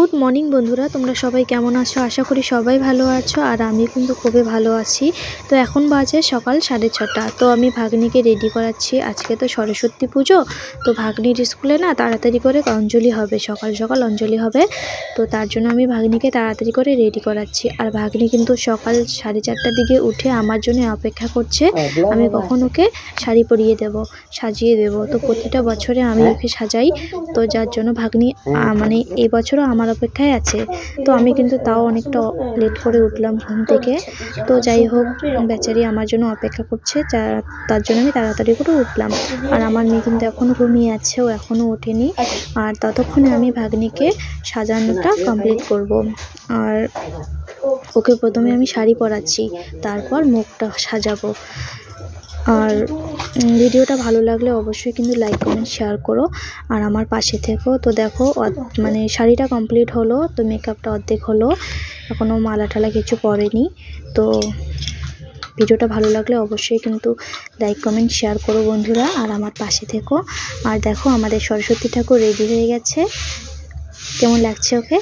Good morning বন্ধুরা, তোমরা সবাই কেমন আছো? আশা করি সবাই ভালো আছো। আর আমি কিন্তু খুবই ভালো আছি। তো এখন বাজে সকাল 6:30। তো আমি ভাগ্নিকে রেডি করাচ্ছি। আজকে তো সরস্বতী পুজো, তো ভাগ্নির স্কুলে না তাড়াতাড়ি করে অঞ্জলি হবে, সকাল সকাল অঞ্জলি হবে। তো তার জন্য আমি ভাগ্নিকে তাড়াতাড়ি করে রেডি করাচ্ছি। আর ভাগ্নি কিন্তু সকাল 4:30টার দিকে উঠে আমার জন্য অপেক্ষা করছে, আমি কখন ওকে শাড়ি পরিয়ে দেব, সাজিয়ে দেব। তো প্রতিটা বছরে আমি ওকে সাজাই, তো যার জন্য ভাগ্নি মানে এই বছরও আমার অপেক্ষায় আছে। তো আমি কিন্তু তাও অনেকটা লেট করে উঠলাম ঘুম থেকে। তো যাই হোক, বেচারি আমার জন্য অপেক্ষা করছে, তার জন্য আমি তাড়াতাড়ি করে উঠলাম। আর আমার মেয়ে কিন্তু এখনও ঘুমিয়ে আছে, ও এখনও ওঠেনি। আর ততক্ষণে আমি ভাগ্নিকে সাজানোটা কমপ্লিট করব। আর ওকে প্রথমে আমি শাড়ি পরাচ্ছি, তারপর মুখটা সাজাবো। আর ভিডিওটা ভালো লাগলে অবশ্যই কিন্তু লাইক কমেন্ট শেয়ার করো, আর আমার পাশে থেকো। তো দেখো, মানে শাড়িটা কমপ্লিট হলো, তো মেকআপটা অর্ধেক হলো, এখনও মালা টালা কিছু পরেনি। তো ভিডিওটা ভালো লাগলে অবশ্যই কিন্তু লাইক কমেন্ট শেয়ার করো বন্ধুরা, আর আমার পাশে থেকো। আর দেখো, আমাদের সরস্বতী ঠাকুর রেডি হয়ে গেছে। কেমন লাগছে ওকে?